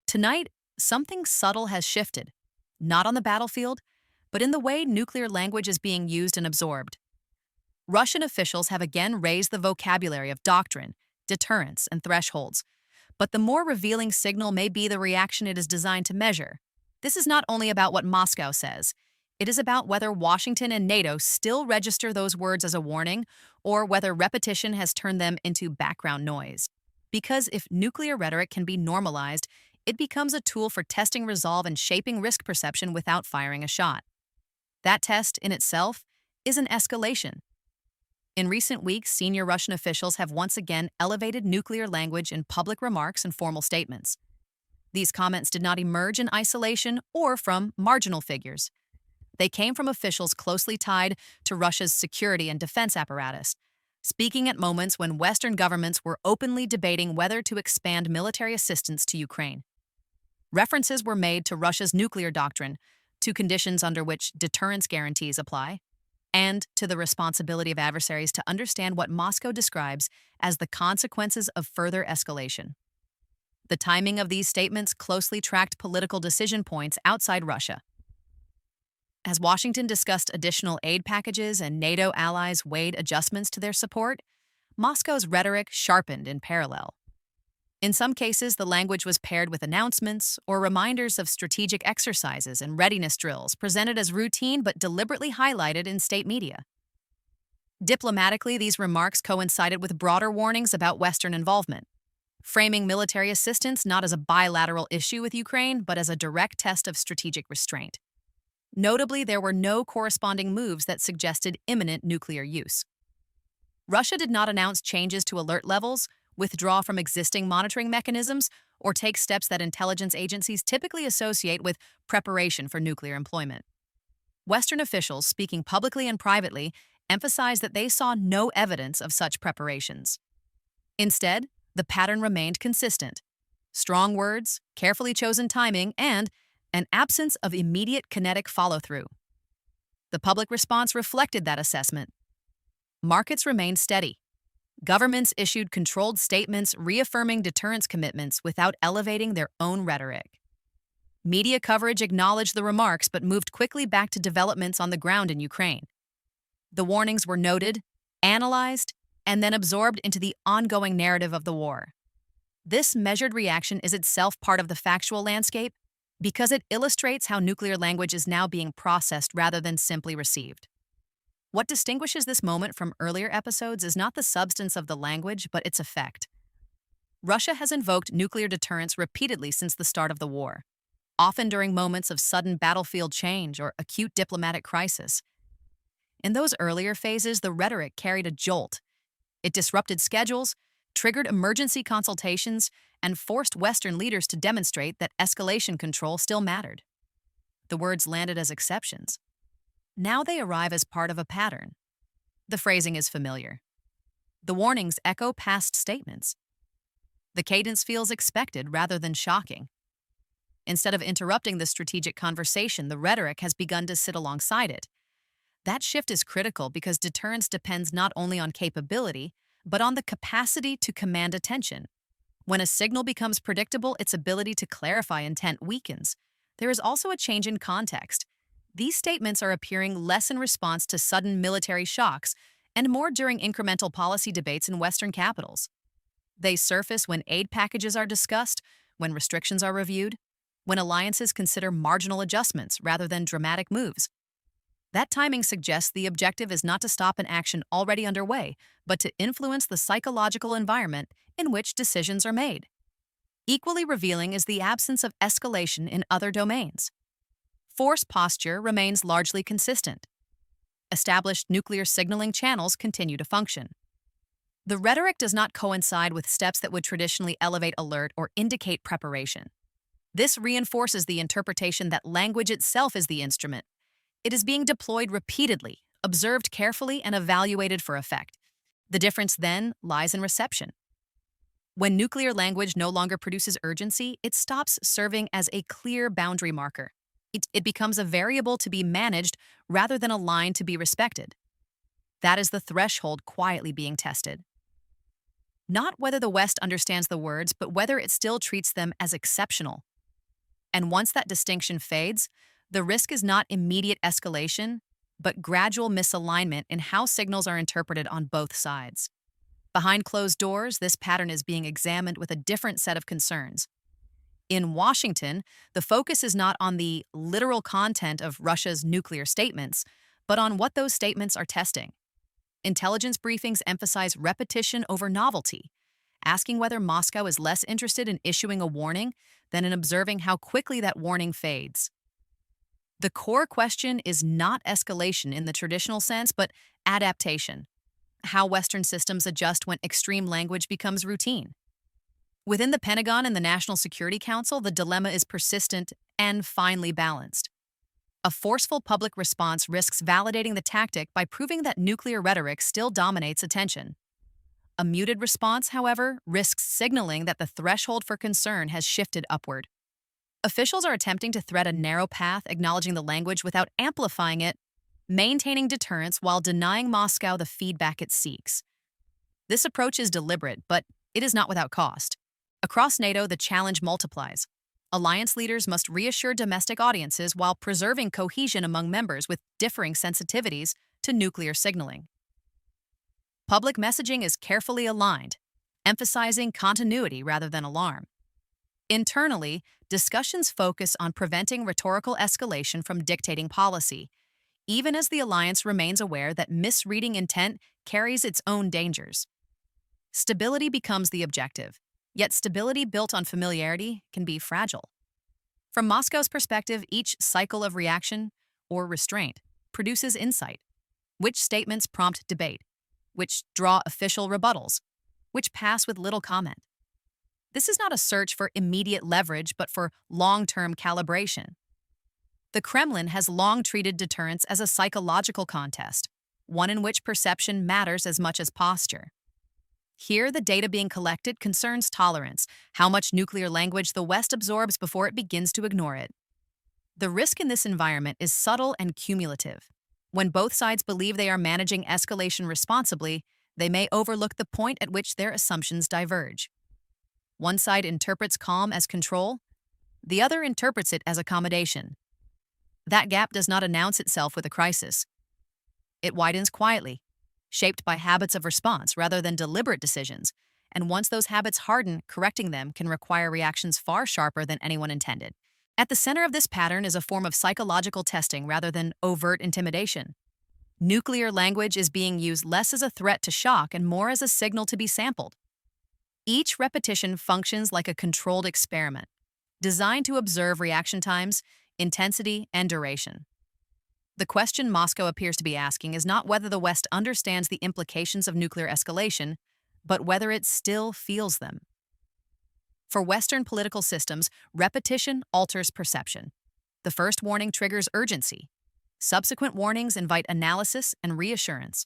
Tonight, something subtle has shifted, not on the battlefield, but in the way nuclear language is being used and absorbed. Russian officials have again raised the vocabulary of doctrine, deterrence, and thresholds, but the more revealing signal may be the reaction it is designed to measure. This is not only about what Moscow says, it is about whether Washington and NATO still register those words as a warning, or whether repetition has turned them into background noise. Because if nuclear rhetoric can be normalized, it becomes a tool for testing resolve and shaping risk perception without firing a shot. That test, in itself, is an escalation. In recent weeks, senior Russian officials have once again elevated nuclear language in public remarks and formal statements. These comments did not emerge in isolation or from marginal figures. They came from officials closely tied to Russia's security and defense apparatus, speaking at moments when Western governments were openly debating whether to expand military assistance to Ukraine. References were made to Russia's nuclear doctrine, to conditions under which deterrence guarantees apply, and to the responsibility of adversaries to understand what Moscow describes as the consequences of further escalation. The timing of these statements closely tracked political decision points outside Russia. As Washington discussed additional aid packages and NATO allies weighed adjustments to their support, Moscow's rhetoric sharpened in parallel. In some cases, the language was paired with announcements or reminders of strategic exercises and readiness drills presented as routine but deliberately highlighted in state media. Diplomatically, these remarks coincided with broader warnings about Western involvement, framing military assistance not as a bilateral issue with Ukraine, but as a direct test of strategic restraint. Notably, there were no corresponding moves that suggested imminent nuclear use. Russia did not announce changes to alert levels, withdraw from existing monitoring mechanisms, or take steps that intelligence agencies typically associate with preparation for nuclear employment. Western officials, speaking publicly and privately, emphasized that they saw no evidence of such preparations. Instead, the pattern remained consistent: strong words, carefully chosen timing, and an absence of immediate kinetic follow-through. The public response reflected that assessment. Markets remained steady. Governments issued controlled statements reaffirming deterrence commitments without elevating their own rhetoric. Media coverage acknowledged the remarks but moved quickly back to developments on the ground in Ukraine. The warnings were noted, analyzed, and then absorbed into the ongoing narrative of the war. This measured reaction is itself part of the factual landscape because it illustrates how nuclear language is now being processed rather than simply received. What distinguishes this moment from earlier episodes is not the substance of the language, but its effect. Russia has invoked nuclear deterrence repeatedly since the start of the war, often during moments of sudden battlefield change or acute diplomatic crisis. In those earlier phases, the rhetoric carried a jolt. It disrupted schedules, triggered emergency consultations, and forced Western leaders to demonstrate that escalation control still mattered. The words landed as exceptions. Now they arrive as part of a pattern. The phrasing is familiar. The warnings echo past statements. The cadence feels expected rather than shocking. Instead of interrupting the strategic conversation, the rhetoric has begun to sit alongside it. That shift is critical because deterrence depends not only on capability, but on the capacity to command attention. When a signal becomes predictable, its ability to clarify intent weakens. There is also a change in context. These statements are appearing less in response to sudden military shocks and more during incremental policy debates in Western capitals. They surface when aid packages are discussed, when restrictions are reviewed, when alliances consider marginal adjustments rather than dramatic moves. That timing suggests the objective is not to stop an action already underway, but to influence the psychological environment in which decisions are made. Equally revealing is the absence of escalation in other domains. Force posture remains largely consistent. Established nuclear signaling channels continue to function. The rhetoric does not coincide with steps that would traditionally elevate alert or indicate preparation. This reinforces the interpretation that language itself is the instrument. It is being deployed repeatedly, observed carefully, and evaluated for effect. The difference then lies in reception. When nuclear language no longer produces urgency, it stops serving as a clear boundary marker. It becomes a variable to be managed rather than a line to be respected. That is the threshold quietly being tested. Not whether the West understands the words, but whether it still treats them as exceptional. And once that distinction fades, the risk is not immediate escalation, but gradual misalignment in how signals are interpreted on both sides. Behind closed doors, this pattern is being examined with a different set of concerns. In Washington, the focus is not on the literal content of Russia's nuclear statements, but on what those statements are testing. Intelligence briefings emphasize repetition over novelty, asking whether Moscow is less interested in issuing a warning than in observing how quickly that warning fades. The core question is not escalation in the traditional sense, but adaptation, how Western systems adjust when extreme language becomes routine. Within the Pentagon and the National Security Council, the dilemma is persistent and finely balanced. A forceful public response risks validating the tactic by proving that nuclear rhetoric still dominates attention. A muted response, however, risks signaling that the threshold for concern has shifted upward. Officials are attempting to thread a narrow path, acknowledging the language without amplifying it, maintaining deterrence while denying Moscow the feedback it seeks. This approach is deliberate, but it is not without cost. Across NATO, the challenge multiplies. Alliance leaders must reassure domestic audiences while preserving cohesion among members with differing sensitivities to nuclear signaling. Public messaging is carefully aligned, emphasizing continuity rather than alarm. Internally, discussions focus on preventing rhetorical escalation from dictating policy, even as the alliance remains aware that misreading intent carries its own dangers. Stability becomes the objective, yet stability built on familiarity can be fragile. From Moscow's perspective, each cycle of reaction, or restraint, produces insight. Which statements prompt debate? Which draw official rebuttals? Which pass with little comment? This is not a search for immediate leverage, but for long-term calibration. The Kremlin has long treated deterrence as a psychological contest, one in which perception matters as much as posture. Here, the data being collected concerns tolerance, how much nuclear language the West absorbs before it begins to ignore it. The risk in this environment is subtle and cumulative. When both sides believe they are managing escalation responsibly, they may overlook the point at which their assumptions diverge. One side interprets calm as control, the other interprets it as accommodation. That gap does not announce itself with a crisis. It widens quietly, shaped by habits of response rather than deliberate decisions, and once those habits harden, correcting them can require reactions far sharper than anyone intended. At the center of this pattern is a form of psychological testing rather than overt intimidation. Nuclear language is being used less as a threat to shock and more as a signal to be sampled. Each repetition functions like a controlled experiment, designed to observe reaction times, intensity, and duration. The question Moscow appears to be asking is not whether the West understands the implications of nuclear escalation, but whether it still feels them. For Western political systems, repetition alters perception. The first warning triggers urgency. Subsequent warnings invite analysis and reassurance.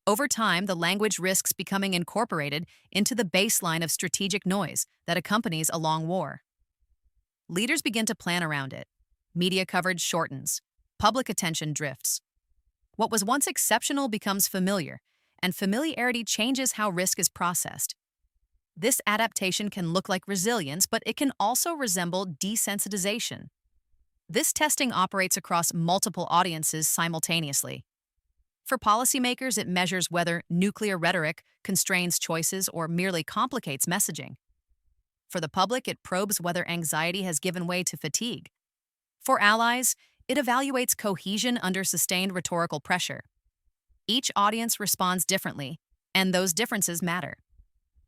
Over time, the language risks becoming incorporated into the baseline of strategic noise that accompanies a long war. Leaders begin to plan around it. Media coverage shortens. Public attention drifts. What was once exceptional becomes familiar, and familiarity changes how risk is processed. This adaptation can look like resilience, but it can also resemble desensitization. This testing operates across multiple audiences simultaneously. For policymakers, it measures whether nuclear rhetoric constrains choices or merely complicates messaging. For the public, it probes whether anxiety has given way to fatigue. For allies, it evaluates cohesion under sustained rhetorical pressure. Each audience responds differently, and those differences matter.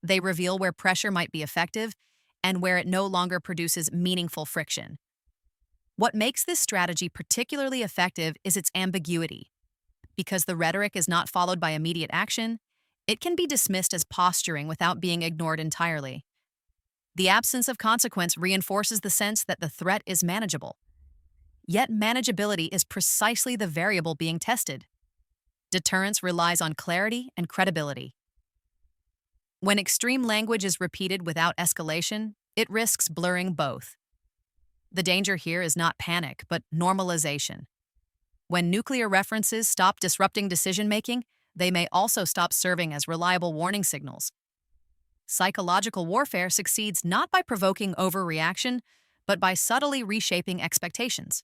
They reveal where pressure might be effective and where it no longer produces meaningful friction. What makes this strategy particularly effective is its ambiguity. Because the rhetoric is not followed by immediate action, it can be dismissed as posturing without being ignored entirely. The absence of consequence reinforces the sense that the threat is manageable. Yet manageability is precisely the variable being tested. Deterrence relies on clarity and credibility. When extreme language is repeated without escalation, it risks blurring both. The danger here is not panic, but normalization. When nuclear references stop disrupting decision-making, they may also stop serving as reliable warning signals. Psychological warfare succeeds not by provoking overreaction, but by subtly reshaping expectations.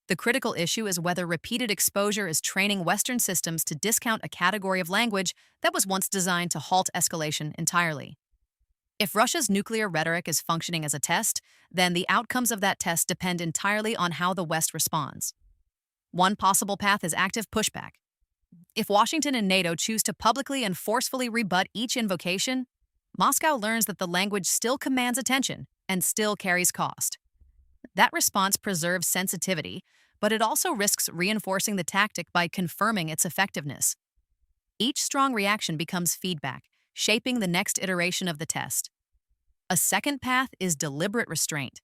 The critical issue is whether repeated exposure is training Western systems to discount a category of language that was once designed to halt escalation entirely. If Russia's nuclear rhetoric is functioning as a test, then the outcomes of that test depend entirely on how the West responds. One possible path is active pushback. If Washington and NATO choose to publicly and forcefully rebut each invocation, Moscow learns that the language still commands attention and still carries cost. That response preserves sensitivity, but it also risks reinforcing the tactic by confirming its effectiveness. Each strong reaction becomes feedback, shaping the next iteration of the test. A second path is deliberate restraint.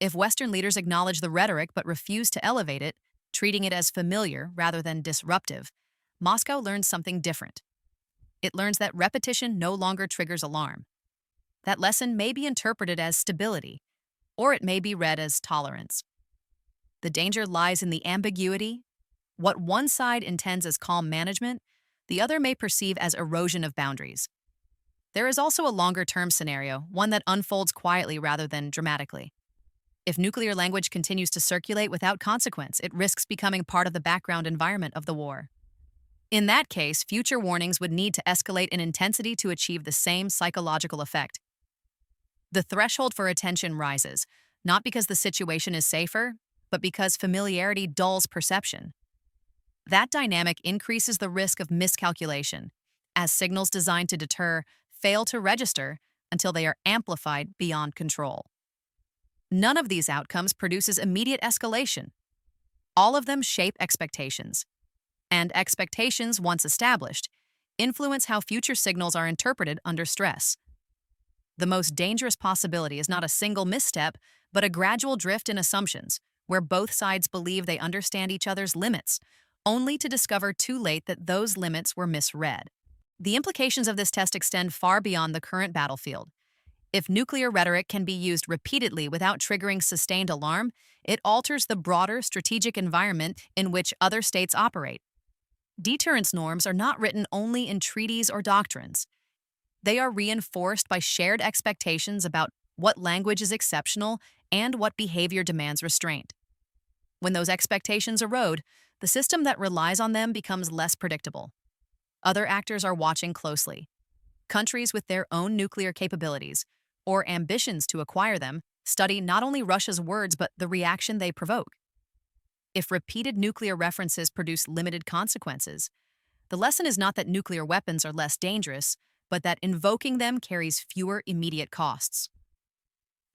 If Western leaders acknowledge the rhetoric but refuse to elevate it, treating it as familiar rather than disruptive, Moscow learns something different. It learns that repetition no longer triggers alarm. That lesson may be interpreted as stability, or it may be read as tolerance. The danger lies in the ambiguity. What one side intends as calm management, the other may perceive as erosion of boundaries. There is also a longer-term scenario, one that unfolds quietly rather than dramatically. If nuclear language continues to circulate without consequence, it risks becoming part of the background environment of the war. In that case, future warnings would need to escalate in intensity to achieve the same psychological effect. The threshold for attention rises, not because the situation is safer, but because familiarity dulls perception. That dynamic increases the risk of miscalculation, as signals designed to deter fail to register until they are amplified beyond control. None of these outcomes produces immediate escalation. All of them shape expectations. And expectations, once established, influence how future signals are interpreted under stress. The most dangerous possibility is not a single misstep, but a gradual drift in assumptions, where both sides believe they understand each other's limits, only to discover too late that those limits were misread. The implications of this test extend far beyond the current battlefield. If nuclear rhetoric can be used repeatedly without triggering sustained alarm, it alters the broader strategic environment in which other states operate. Deterrence norms are not written only in treaties or doctrines. They are reinforced by shared expectations about what language is exceptional and what behavior demands restraint. When those expectations erode, the system that relies on them becomes less predictable. Other actors are watching closely. Countries with their own nuclear capabilities, or ambitions to acquire them, study not only Russia's words but the reaction they provoke. If repeated nuclear references produce limited consequences, the lesson is not that nuclear weapons are less dangerous, but that invoking them carries fewer immediate costs.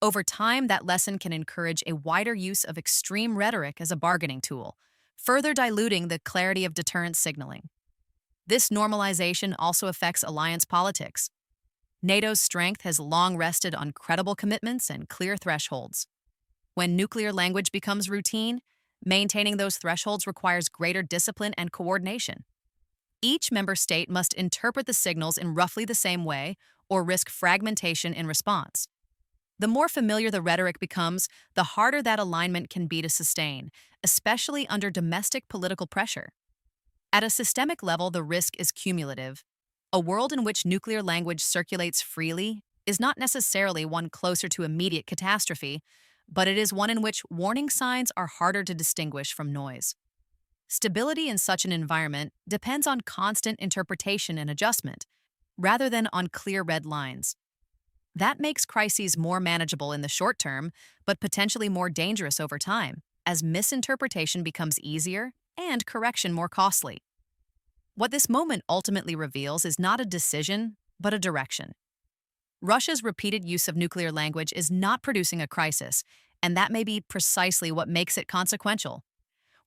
Over time, that lesson can encourage a wider use of extreme rhetoric as a bargaining tool, further diluting the clarity of deterrence signaling. This normalization also affects alliance politics. NATO's strength has long rested on credible commitments and clear thresholds. When nuclear language becomes routine, maintaining those thresholds requires greater discipline and coordination. Each member state must interpret the signals in roughly the same way or risk fragmentation in response. The more familiar the rhetoric becomes, the harder that alignment can be to sustain, especially under domestic political pressure. At a systemic level, the risk is cumulative. A world in which nuclear language circulates freely is not necessarily one closer to immediate catastrophe, but it is one in which warning signs are harder to distinguish from noise. Stability in such an environment depends on constant interpretation and adjustment, rather than on clear red lines. That makes crises more manageable in the short term, but potentially more dangerous over time, as misinterpretation becomes easier and correction more costly. What this moment ultimately reveals is not a decision, but a direction. Russia's repeated use of nuclear language is not producing a crisis, and that may be precisely what makes it consequential.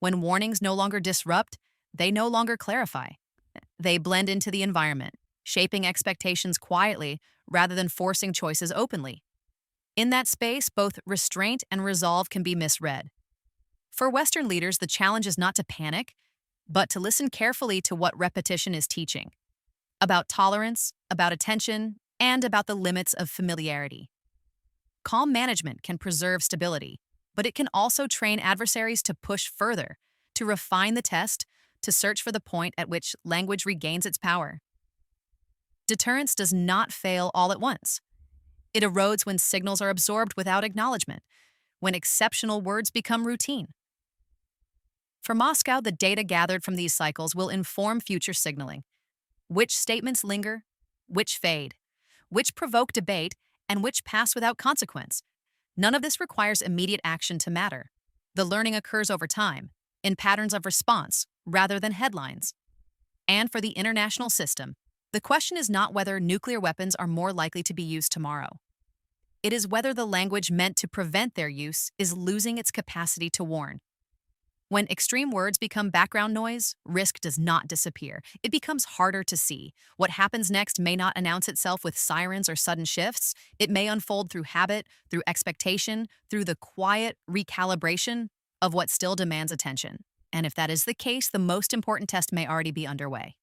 When warnings no longer disrupt, they no longer clarify. They blend into the environment, shaping expectations quietly rather than forcing choices openly. In that space, both restraint and resolve can be misread. For Western leaders, the challenge is not to panic, but to listen carefully to what repetition is teaching, about tolerance, about attention, and about the limits of familiarity. Calm management can preserve stability, but it can also train adversaries to push further, to refine the test, to search for the point at which language regains its power. Deterrence does not fail all at once. It erodes when signals are absorbed without acknowledgement, when exceptional words become routine. For Moscow, the data gathered from these cycles will inform future signaling. Which statements linger, which fade, which provoke debate, and which pass without consequence. None of this requires immediate action to matter. The learning occurs over time, in patterns of response, rather than headlines. And for the international system, the question is not whether nuclear weapons are more likely to be used tomorrow. It is whether the language meant to prevent their use is losing its capacity to warn. When extreme words become background noise, risk does not disappear. It becomes harder to see. What happens next may not announce itself with sirens or sudden shifts. It may unfold through habit, through expectation, through the quiet recalibration of what still demands attention. And if that is the case, the most important test may already be underway.